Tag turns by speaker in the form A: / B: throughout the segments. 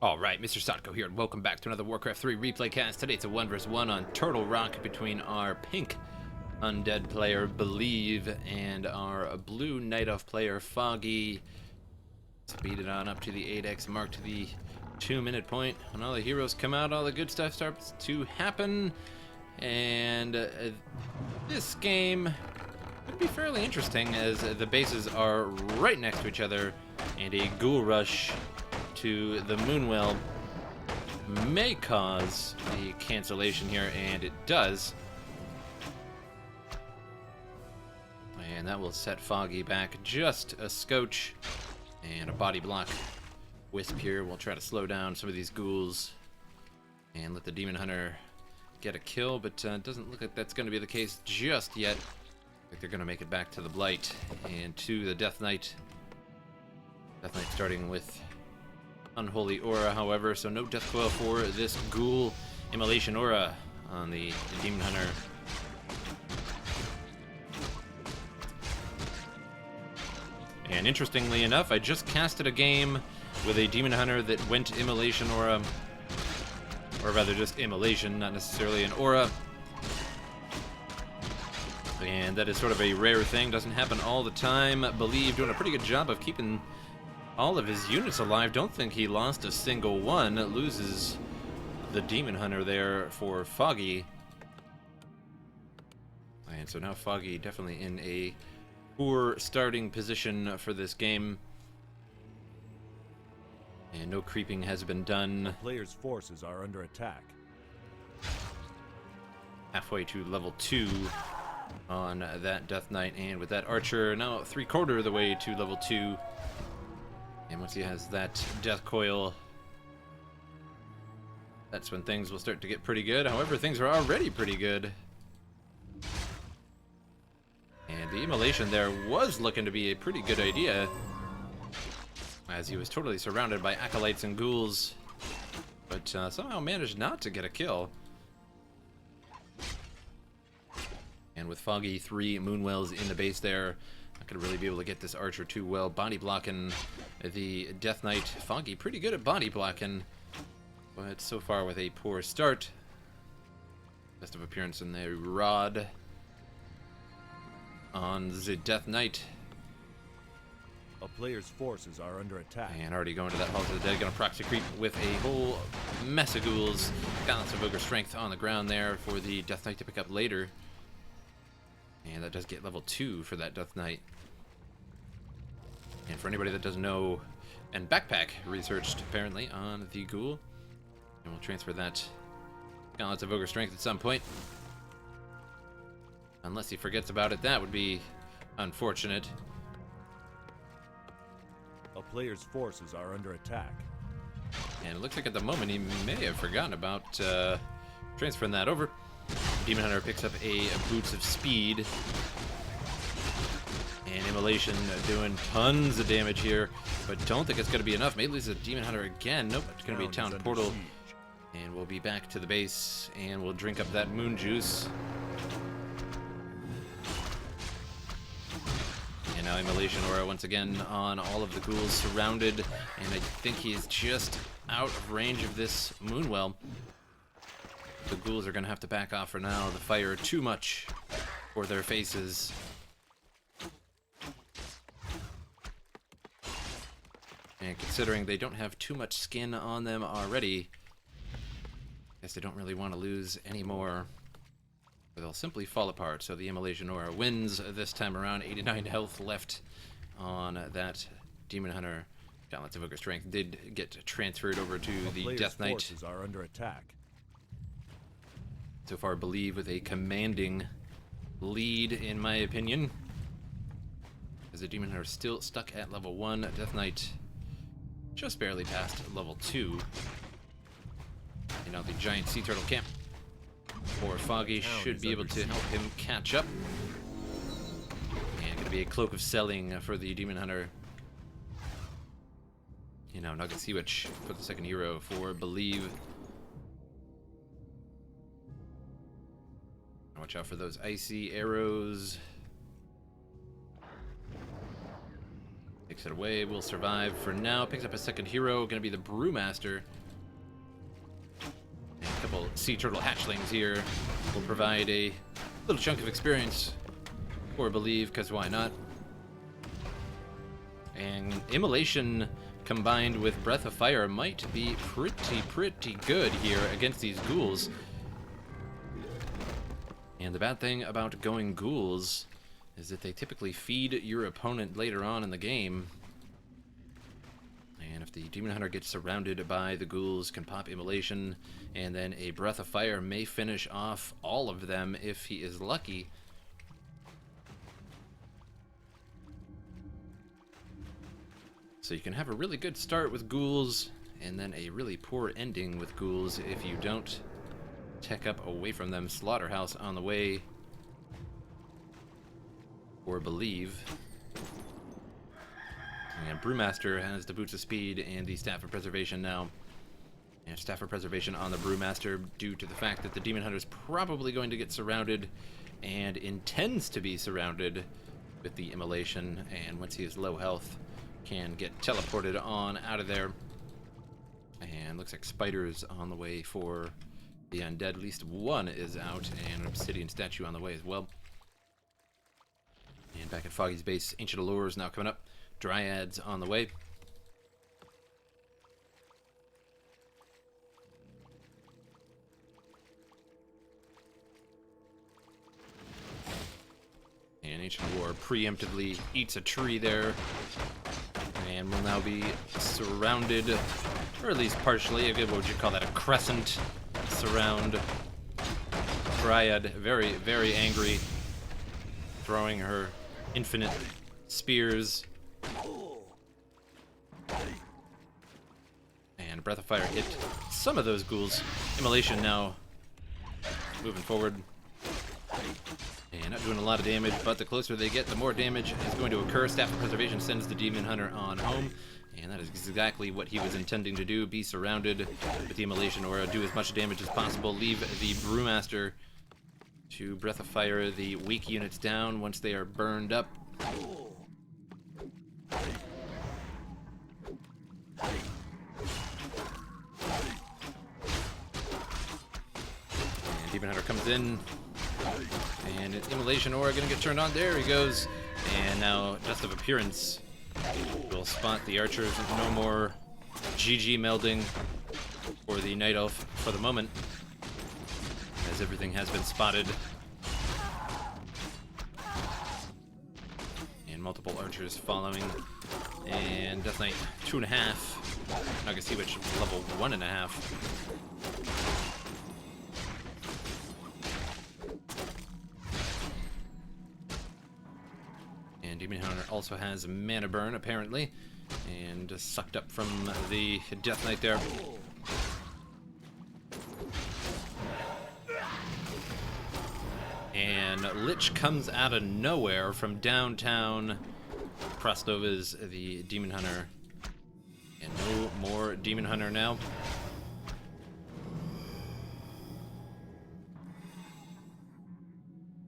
A: Alright, MrSotko here, and welcome back to another Warcraft 3 replay cast. Today it's a 1 vs 1 on Turtle Rock between our pink undead player, Believe, and our blue Night Elf player, Foggy. Speed it on up to the 8x mark, to the 2-minute point. When all the heroes come out, all the good stuff starts to happen. And this game could be fairly interesting, as the bases are right next to each other, and a ghoul rush to the Moonwell may cause the cancellation here, and it does. And that will set Foggy back just a scotch, and a body block. Wisp here will try to slow down some of these ghouls and let the Demon Hunter get a kill, but doesn't look like that's going to be the case just yet. I think they're going to make it back to the Blight and to the Death Knight. Death Knight starting with Unholy Aura, however, so no death coil for this ghoul. Immolation Aura on the Demon Hunter. And interestingly enough, I just casted a game with a Demon Hunter that went Immolation Aura, or rather just Immolation, not necessarily an Aura. And that is sort of a rare thing, doesn't happen all the time. Believe doing a pretty good job of keeping all of his units alive. Don't think he lost a single one. Loses the Demon Hunter there for Foggy. And so now Foggy definitely in a poor starting position for this game. And no creeping has been done.
B: The player's forces are under attack.
A: Halfway to level 2 on that Death Knight, and with that Archer now 3/4 of the way to level 2. And once he has that death coil, that's when things will start to get pretty good. However, things are already pretty good. And the immolation there was looking to be a pretty good idea, as he was totally surrounded by acolytes and ghouls, but somehow managed not to get a kill. And with Foggy 3 Moonwells in the base there, not gonna really be able to get this Archer too well. Body blocking the Death Knight. Foggy pretty good at body blocking, but so far with a poor start. Best of appearance in the Rod on the Death Knight.
B: A player's forces are under attack.
A: And already going to that Hall to the Dead, gonna proxy creep with a whole mess of ghouls. Got lots of ogre strength on the ground there for the Death Knight to pick up later. And that does get level 2 for that Death Knight. And for anybody that doesn't know, and Backpack researched apparently on the ghoul. And we'll transfer that. Got lots of ogre strength at some point. Unless he forgets about it, that would be unfortunate.
B: A player's forces are under attack.
A: And it looks like at the moment he may have forgotten about transferring that over. Demon Hunter picks up a Boots of Speed. And Immolation doing tons of damage here, but don't think it's going to be enough. Maybe lose a Demon Hunter again. Nope, it's going to be a Town Portal. And we'll be back to the base, and we'll drink up that moon juice. And now Immolation Aura once again on all of the ghouls surrounded, and I think he's just out of range of this Moonwell. The ghouls are going to have to back off for now. The fire too much for their faces. And considering they don't have too much skin on them already, I guess they don't really want to lose any more, or they'll simply fall apart. So the Immolation Aura wins this time around. 89 health left on that Demon Hunter. Got lots of ogre strength. Did get transferred over to the Death Knight.
B: Forces are under attack.
A: So far, Believe with a commanding lead, in my opinion, as the Demon Hunter still stuck at level 1. Death Knight just barely past level 2. And now the giant sea turtle camp for Foggy should be able to help him catch up. And gonna be a Cloak of Selling for the Demon Hunter. You know, Nugget Sea Witch for the second hero for Believe. Watch out for those icy arrows. Takes it away, will survive for now. Picks up a second hero, gonna be the Brewmaster. And a couple sea turtle hatchlings here will provide a little chunk of experience for Believe, because why not? And Immolation combined with Breath of Fire might be pretty good here against these ghouls. And the bad thing about going ghouls is that they typically feed your opponent later on in the game. And if the Demon Hunter gets surrounded by the ghouls, can pop Immolation, and then a Breath of Fire may finish off all of them if he is lucky. So you can have a really good start with ghouls, and then a really poor ending with ghouls if you don't tech up away from them. Slaughterhouse on the way, or Believe. And Brewmaster has the Boots of Speed and the Staff of Preservation now. And Staff of Preservation on the Brewmaster due to the fact that the Demon Hunter is probably going to get surrounded and intends to be surrounded with the Immolation, and once he is low health can get teleported on out of there. And looks like spiders on the way for the undead. At least one is out, and an obsidian statue on the way as well. And back at Foggy's base, Ancient Allures now coming up. Dryads on the way. And Ancient Allure preemptively eats a tree there, and will now be surrounded, or at least partially. What would you call that? A crescent surround. Dryad, very angry, throwing her infinite spears. And Breath of Fire hit some of those ghouls. Immolation now moving forward. And not doing a lot of damage, but the closer they get, the more damage is going to occur. Staff of Preservation sends the Demon Hunter on home. And that is exactly what he was intending to do. Be surrounded with the Immolation Aura, do as much damage as possible, leave the Brewmaster to Breath of Fire the weak units down once they are burned up. And Demon Hunter comes in, and Immolation Aura gonna get turned on. There he goes. And now Dust of Appearance will spot the archers. No more GG melding for the Night Elf for the moment, as everything has been spotted. And multiple archers following. And Death Knight 2.5. Not gonna see which level 1.5. And Demon Hunter also has Mana Burn, apparently, and sucked up from the Death Knight there. And Lich comes out of nowhere from downtown. Crossed over is the Demon Hunter. And no more Demon Hunter now.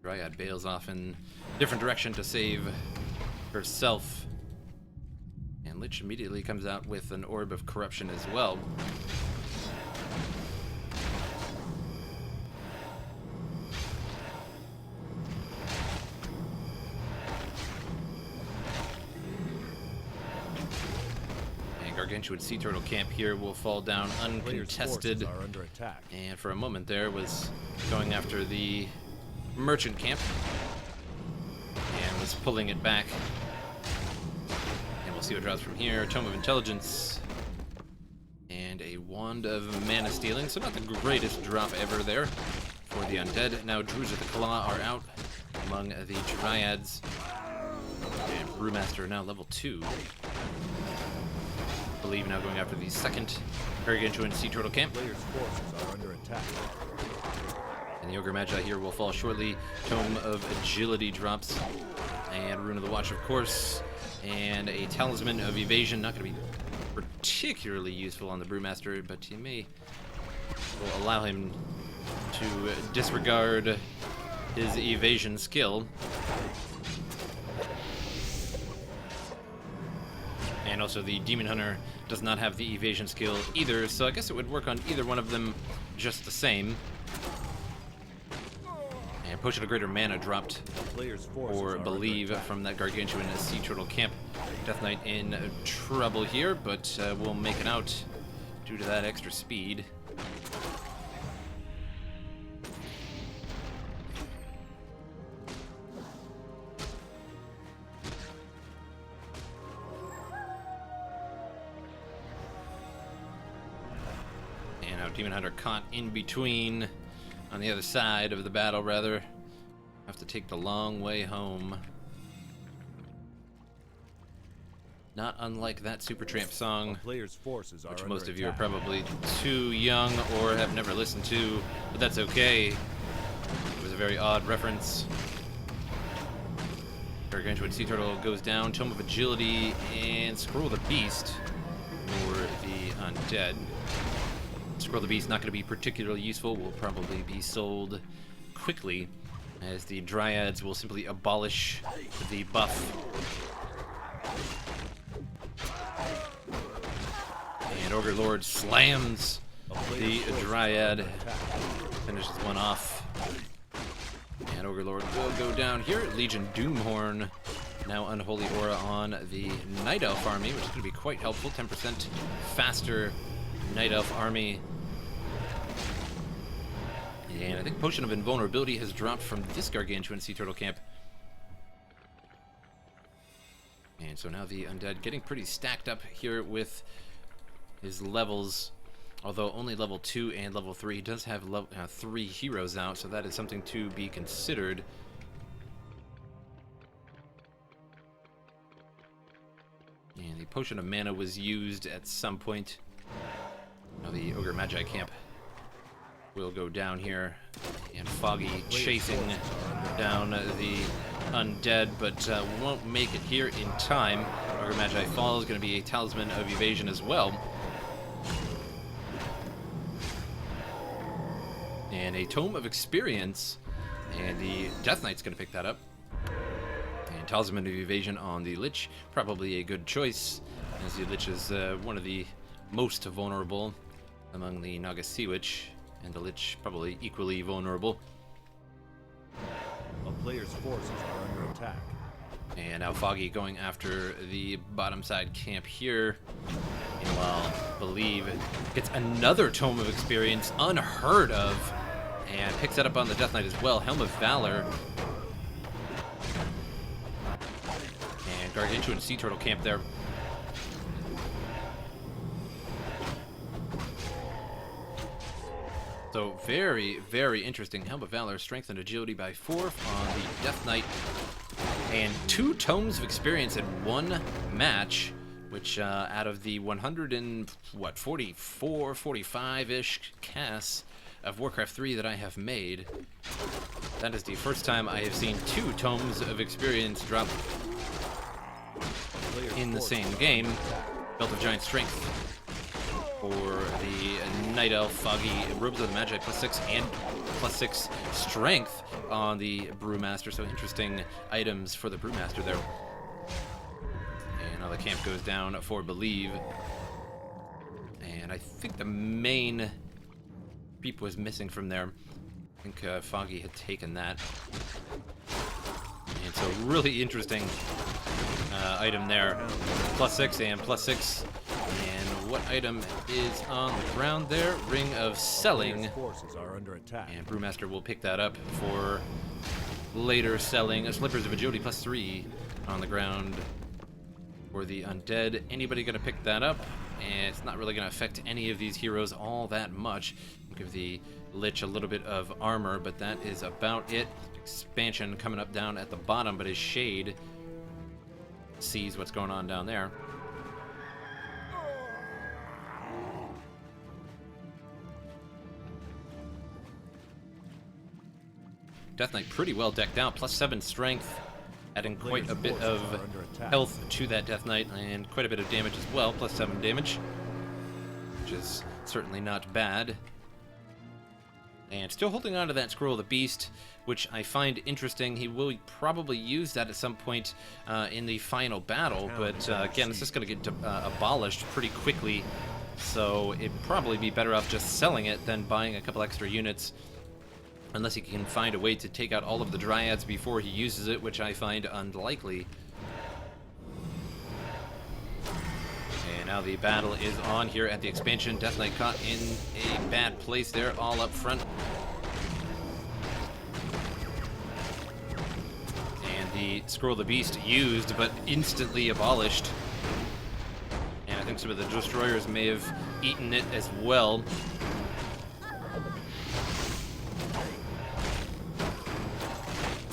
A: Dryad bails off in a different direction to save herself. And Lich immediately comes out with an Orb of Corruption as well. And Gargantuan Sea Turtle Camp here will fall down uncontested.
B: Are under attack.
A: And for a moment there was going after the Merchant Camp and was pulling it back. And we'll see what drops from here. Tome of Intelligence and a Wand of Mana Stealing, so not the greatest drop ever there for the undead. Now Druids of the Claw are out among the Dryads, and Brewmaster now level 2. I believe now going after the second Gargantuan Sea Turtle Camp.
B: Players' forces are under attack.
A: And the Ogre Magi here will fall shortly. Tome of Agility drops. And Rune of the Watch, of course. And a Talisman of Evasion. Not going to be particularly useful on the Brewmaster, but you may will allow him to disregard his evasion skill. And also the Demon Hunter does not have the evasion skill either, so I guess it would work on either one of them just the same. And Potion of Greater Mana dropped, or Believe, from that Gargantuan Sea Turtle camp. Death Knight in trouble here, but we'll make it out due to that extra speed. And now Demon Hunter caught in between, on the other side of the battle, rather. Have to take the long way home. Not unlike that Supertramp song, which most of you are probably too young or have never listened to, but that's okay. It was a very odd reference. Gargantuan Sea Turtle goes down, Tome of Agility, and Scroll of the Beast for the Undead. Scroll of the Beast not going to be particularly useful, will probably be sold quickly, as the Dryads will simply abolish the buff. And Ogre Lord slams the Dryad, finishes one off. And Ogre Lord will go down here. Legion Doomhorn, now Unholy Aura on the Night Elf army, which is going to be quite helpful. 10% faster Night Elf army. And I think Potion of Invulnerability has dropped from this Gargantuan Sea Turtle camp. And so now the Undead getting pretty stacked up here with his levels. Although only level 2 and level 3. He does have 3 heroes out, so that is something to be considered. And the Potion of Mana was used at some point. Now the Ogre Magi camp will go down here, and Foggy chasing down the Undead, but won't make it here in time. Ogre Magi Fall is going to be a Talisman of Evasion as well. And a Tome of Experience, and the Death Knight's going to pick that up. And Talisman of Evasion on the Lich, probably a good choice, as the Lich is one of the most vulnerable among the Naga Sea Witch, and the Lich probably equally vulnerable.
B: A player's forces are under attack.
A: And now Foggy going after the bottom side camp here. Meanwhile, Believe gets another Tome of Experience, unheard of, and picks that up on the Death Knight as well. Helm of Valor. And Gargantuan Sea Turtle camp there. So very, very interesting. Helm of Valor, Strength and Agility by 4 on the Death Knight. And 2 Tomes of Experience in one match, which out of the 144, 45-ish casts of Warcraft 3 that I have made, that is the first time I have seen 2 Tomes of Experience drop in the same game. Belt of Giant Strength for the Night Elf, Foggy, Robes of the Magi +6 and +6 Strength on the Brewmaster. So interesting items for the Brewmaster there. And now the camp goes down for Believe. And I think the main beep was missing from there. I think Foggy had taken that. And so really interesting item there. +6 and +6. And what item is on the ground there? Ring of Selling. And Brewmaster will pick that up for later selling. Slippers of Agility +3 on the ground for the Undead. Anybody gonna pick that up? And it's not really gonna affect any of these heroes all that much. Give the Lich a little bit of armor, but that is about it. Expansion coming up down at the bottom, but his Shade sees what's going on down there. Death Knight pretty well decked out, +7 Strength, adding quite a bit of health to that Death Knight, and quite a bit of damage as well, +7 damage, which is certainly not bad. And still holding on to that Scroll of the Beast, which I find interesting. He will probably use that at some point in the final battle, but again, it's just going to get abolished pretty quickly, so it'd probably be better off just selling it than buying a couple extra units, unless he can find a way to take out all of the Dryads before he uses it, which I find unlikely. And now the battle is on here at the expansion. Definitely caught in a bad place there, all up front. And the Scroll of the Beast used, but instantly abolished. And I think some of the destroyers may have eaten it as well.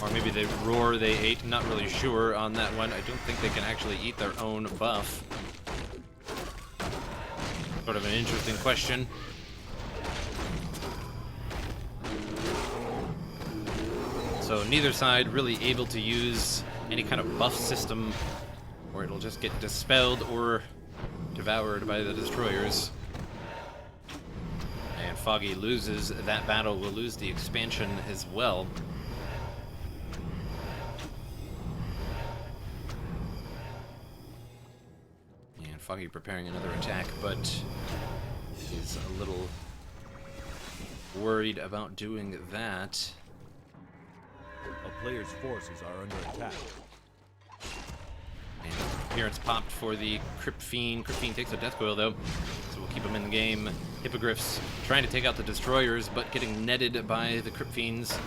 A: Or maybe the roar they ate, not really sure on that one. I don't think they can actually eat their own buff. Sort of an interesting question. So neither side really able to use any kind of buff system, or it'll just get dispelled or devoured by the destroyers. And Foggy loses that battle, will lose the expansion as well. Foggy preparing another attack, but is a little worried about doing that.
B: A player's forces are under attack.
A: And appearance popped for the Crypt Fiend. Crypt Fiend takes a death coil though, so we'll keep him in the game. Hippogriffs trying to take out the destroyers, but getting netted by the Crypt Fiends.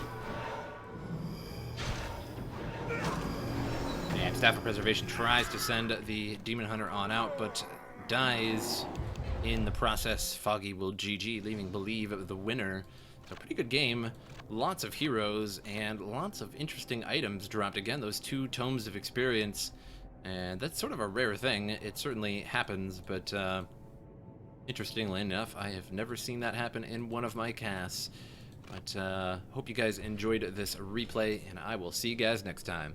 A: And Staff of Preservation tries to send the Demon Hunter on out, but dies in the process. Foggy will GG, leaving Believe the winner. So pretty good game. Lots of heroes and lots of interesting items dropped. Again, those 2 tomes of experience. And that's sort of a rare thing. It certainly happens, but interestingly enough, I have never seen that happen in one of my casts. But hope you guys enjoyed this replay, and I will see you guys next time.